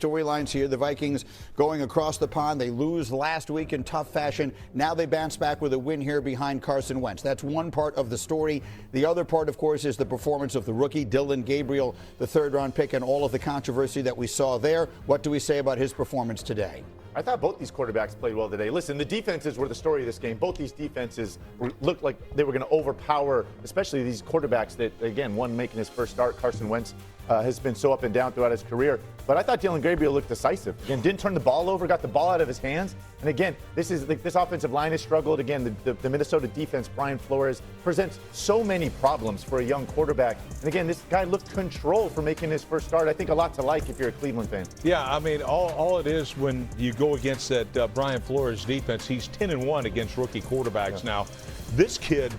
Storylines here. The Vikings going across the pond. They lose last week in tough fashion. Now they bounce back with a win here behind Carson Wentz. That's one part of the story. The other part, of course, is the performance of the rookie, Gabriel, the third-round pick, and all of the controversy that we saw there. What do we say about his performance today? I thought both these quarterbacks played well today. Listen, the defenses were the story of this game. Both these defenses looked like they were going to overpower, especially these quarterbacks that, again, one making his first start, Carson Wentz, has been so up and down throughout his career. But I thought Gabriel looked decisive. Again, didn't turn the ball over, got the ball out of his hands. And again, this offensive line has struggled. Again, the Minnesota defense, Brian Flores, presents so many problems for a young quarterback. And again, this guy looked controlled for making his first start. I think a lot to like if you're a Cleveland fan. Yeah, I mean, all it is when you go against that Brian Flores defense, he's 10-1 against rookie quarterbacks. Yeah. Now, this kid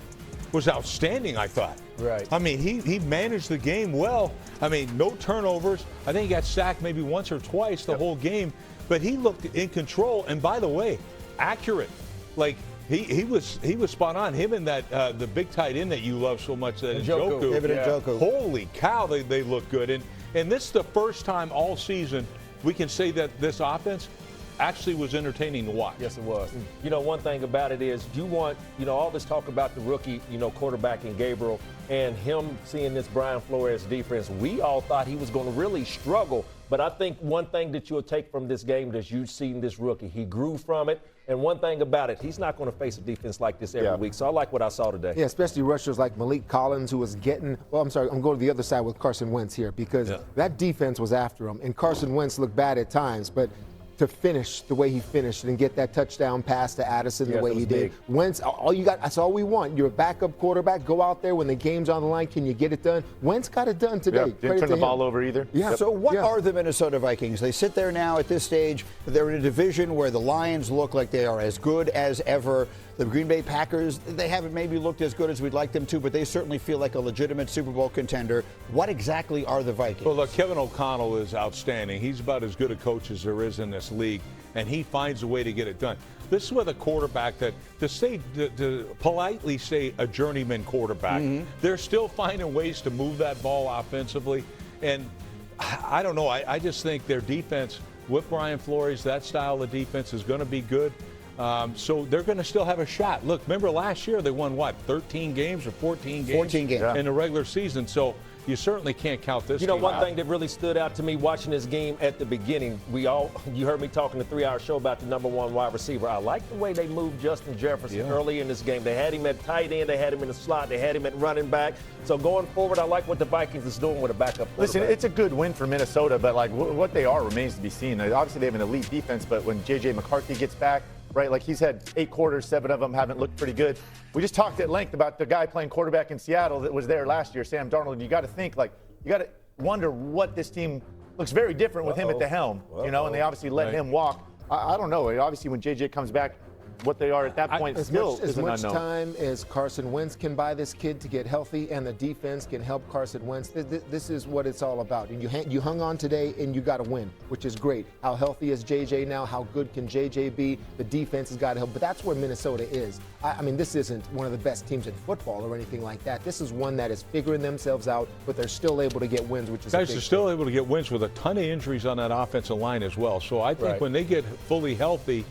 was outstanding, I thought. Right. I mean, he managed the game well. I mean, no turnovers. I think he got sacked maybe once or twice the whole game, but he looked in control. And by the way, accurate. Like he was spot on. Him and that the big tight end that you love so much, that Njoku. Njoku. Holy cow, they look good. And this is the first time all season we can say that this offense actually was entertaining to watch. Yes, it was. You know, one thing about it is you want, all this talk about the rookie, quarterback in Gabriel and him seeing this Brian Flores defense. We all thought he was going to really struggle. But I think one thing that you'll take from this game is you've seen this rookie. He grew from it. And one thing about it, he's not going to face a defense like this every week. So I like what I saw today. Yeah, especially rushers like Malik Collins, who was getting – I'm going to the other side with Carson Wentz here because that defense was after him. And Carson Wentz looked bad at times, but – to finish the way he finished and get that touchdown pass to Addison the way he did. Wentz, all you got, that's all we want. You're a backup quarterback. Go out there when the game's on the line. Can you get it done? Wentz got it done today. Yeah, didn't turn the ball over either. Yeah. So what are the Minnesota Vikings? They sit there now at this stage. They're in a division where the Lions look like they are as good as ever. The Green Bay Packers, they haven't maybe looked as good as we'd like them to, but they certainly feel like a legitimate Super Bowl contender. What exactly are the Vikings? Well, look, Kevin O'Connell is outstanding. He's about as good a coach as there is in this league, and he finds a way to get it done. This is with a quarterback that, to politely say a journeyman quarterback, they're still finding ways to move that ball offensively. And I don't know, I just think their defense with Brian Flores, that style of defense is going to be good. So they're going to still have a shot. Look, remember last year they won, 13 games or 14 games? 14 games. In the regular season. So you certainly can't count this game one out. thing that really stood out to me watching this game at the beginning, you heard me talking the 3-hour show about the number one wide receiver. I like the way they moved Justin Jefferson early in this game. They had him at tight end, they had him in the slot, they had him at running back. So going forward, I like what the Vikings is doing with a backup quarterback. Listen, it's a good win for Minnesota, but what they are remains to be seen. Obviously, they have an elite defense, but when J.J. McCarthy gets back, right, he's had 8 quarters, 7 of them haven't looked pretty good. We just talked at length about the guy playing quarterback in Seattle that was there last year, Sam Darnold. You got to think, you got to wonder what this team looks very different with him at the helm, and they obviously let him walk. I don't know. Obviously, when J.J. comes back, what they are at that point still is an unknown. As much time as Carson Wentz can buy this kid to get healthy and the defense can help Carson Wentz, this is what it's all about. And you hung on today and you got to win, which is great. How healthy is J.J. now? How good can J.J. be? The defense has got to help. But that's where Minnesota is. I mean, this isn't one of the best teams in football or anything like that. This is one that is figuring themselves out, but they're still able to get wins, which is guys are still able to get wins with a ton of injuries on that offensive line as well. So I think when they get fully healthy,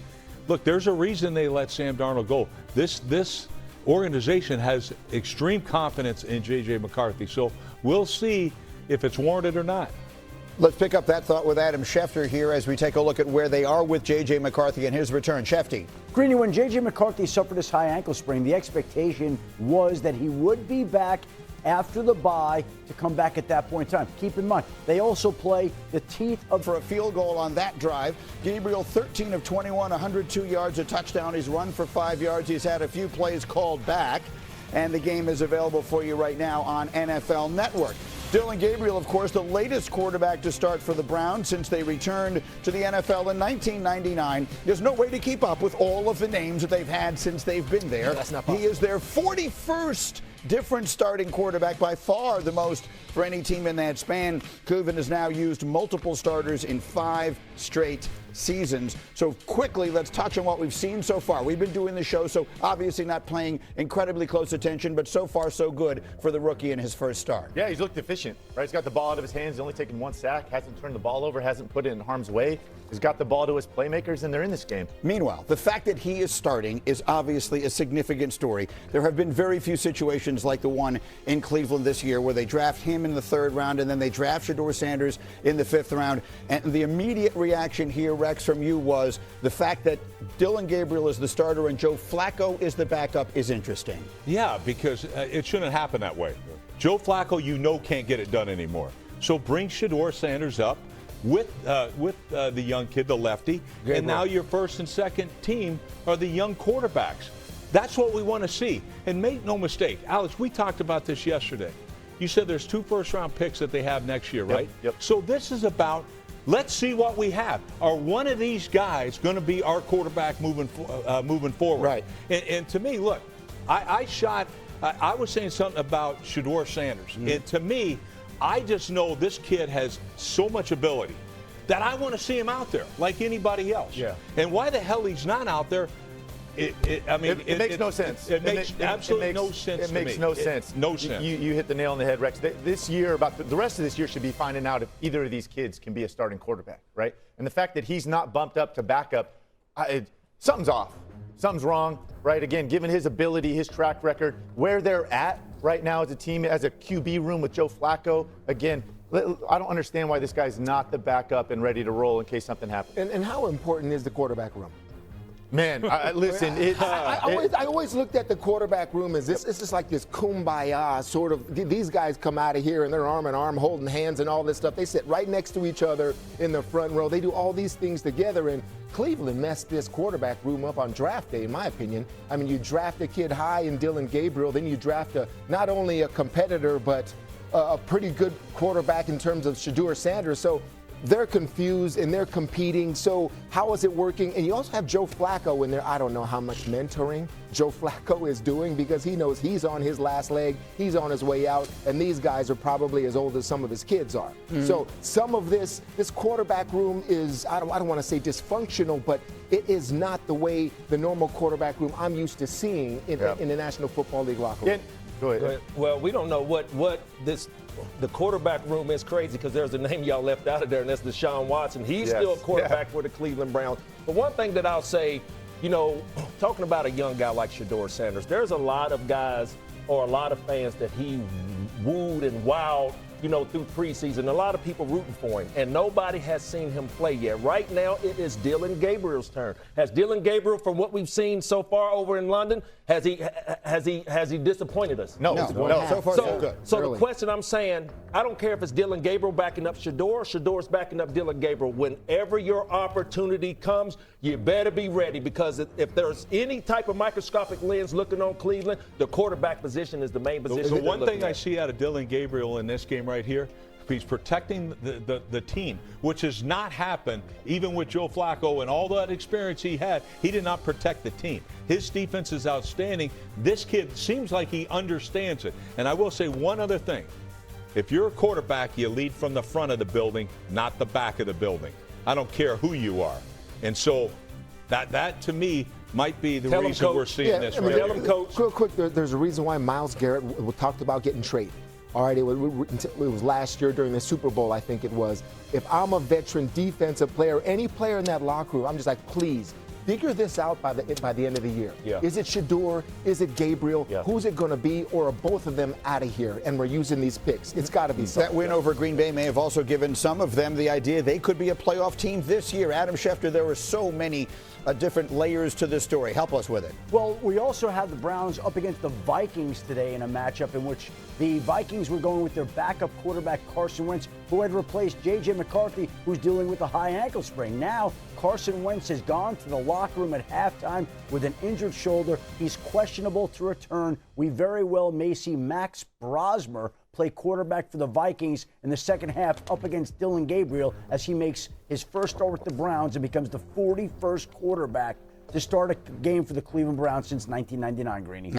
look, there's a reason they let Sam Darnold go. This organization has extreme confidence in J.J. McCarthy. So we'll see if it's warranted or not. Let's pick up that thought with Adam Schefter here as we take a look at where they are with J.J. McCarthy and his return. Shefty. Greeny, when J.J. McCarthy suffered his high ankle sprain, the expectation was that he would be back after the bye to come back at that point in time. Keep in mind, they also play the teeth of... For a field goal on that drive. Gabriel, 13 of 21, 102 yards, a touchdown. He's run for 5 yards. He's had a few plays called back. And the game is available for you right now on NFL Network. Dillon Gabriel, of course, the latest quarterback to start for the Browns since they returned to the NFL in 1999. There's no way to keep up with all of the names that they've had since they've been there. That's not possible. He is their 41st different starting quarterback, by far the most for any team in that span. Kuven has now used multiple starters in 5 straight seasons. So quickly, let's touch on what we've seen so far. We've been doing the show, so obviously not paying incredibly close attention, but so far so good for the rookie in his first start. Yeah, he's looked efficient, right? He's got the ball out of his hands, he's only taken 1 sack, hasn't turned the ball over, hasn't put it in harm's way. He's got the ball to his playmakers, and they're in this game. Meanwhile, the fact that he is starting is obviously a significant story. There have been very few situations like the one in Cleveland this year where they draft him in the 3rd round and then they draft Shedeur Sanders in the 5th round. And the immediate reaction here, Rex, from you was the fact that Dillon Gabriel is the starter and Joe Flacco is the backup is interesting. Yeah, because it shouldn't happen that way. Joe Flacco, can't get it done anymore. So bring Shedeur Sanders up with the young kid, the lefty, Gabriel. And now your first and second team are the young quarterbacks. That's what we want to see. And make no mistake, Alex, we talked about this yesterday. You said there's 2 first-round picks that they have next year, right? Yep. So this is about, let's see what we have. Are one of these guys going to be our quarterback moving forward? Right. And to me, look, I was saying something about Shedeur Sanders. And to me, I just know this kid has so much ability that I want to see him out there like anybody else. Yeah. And why the hell he's not out there, it makes no sense. It makes absolutely no sense to me. It makes no sense. No sense. You hit the nail on the head, Rex. This year, the rest of this year should be finding out if either of these kids can be a starting quarterback, right? And the fact that he's not bumped up to backup, something's off. Something's wrong, right? Again, given his ability, his track record, where they're at right now as a team, as a QB room with Joe Flacco, again, I don't understand why this guy's not the backup and ready to roll in case something happens. And how important is the quarterback room? Man, listen, I always looked at the quarterback room as this. It's just like this kumbaya sort of. These guys come out of here and they're arm in arm, holding hands and all this stuff. They sit right next to each other in the front row. They do all these things together. And Cleveland messed this quarterback room up on draft day, in my opinion. I mean, you draft a kid high in Dillon Gabriel, then you draft not only a competitor but a pretty good quarterback in terms of Shedeur Sanders. So they're confused and they're competing. So how is it working? And you also have Joe Flacco in there. I don't know how much mentoring Joe Flacco is doing because he knows he's on his last leg. He's on his way out. And these guys are probably as old as some of his kids are. Mm-hmm. So some of this quarterback room is, I don't want to say dysfunctional, but it is not the way the normal quarterback room I'm used to seeing in the National Football League locker room. Go ahead. Well, we don't know what the quarterback room is crazy because there's a name y'all left out of there, and that's Deshaun Watson. He's still a quarterback for the Cleveland Browns. But one thing that I'll say, talking about a young guy like Shedeur Sanders, there's a lot of guys or a lot of fans that he wooed and wowed, through preseason. A lot of people rooting for him, and nobody has seen him play yet. Right now, it is Dillon Gabriel's turn. Has Dillon Gabriel, from what we've seen so far over in London, has he disappointed us? No. So far, so good. So the question I'm saying, I don't care if it's Dillon Gabriel backing up Shedeur's backing up Dillon Gabriel. Whenever your opportunity comes, you better be ready because if there's any type of microscopic lens looking on Cleveland, the quarterback position is the main position. The one thing I see out of Dillon Gabriel in this game right here, he's protecting the team, which has not happened even with Joe Flacco and all that experience he had. He did not protect the team. His defense is outstanding. This kid seems like he understands it. And I will say one other thing. If you're a quarterback, you lead from the front of the building, not the back of the building. I don't care who you are. And so that to me might be the reason we're seeing this. Tell him, Coach. Real quick, there's a reason why Myles Garrett talked about getting traded. All right, it was last year during the Super Bowl, I think it was. If I'm a veteran defensive player, any player in that locker room, I'm just like, please, figure this out by the end of the year. Yeah. Is it Shedeur? Is it Gabriel? Yeah. Who's it going to be? Or are both of them out of here and we're using these picks? It's got to be something. That win over Green Bay may have also given some of them the idea they could be a playoff team this year. Adam Schefter, there were so many different layers to this story. Help us with it. Well, we also have the Browns up against the Vikings today in a matchup in which the Vikings were going with their backup quarterback Carson Wentz, who had replaced J.J. McCarthy, who's dealing with a high ankle sprain. Now, Carson Wentz has gone to the locker room at halftime with an injured shoulder. He's questionable to return. We very well may see Max Brosmer play quarterback for the Vikings in the second half up against Dillon Gabriel as he makes his first start with the Browns and becomes the 41st quarterback to start a game for the Cleveland Browns since 1999, Greeny.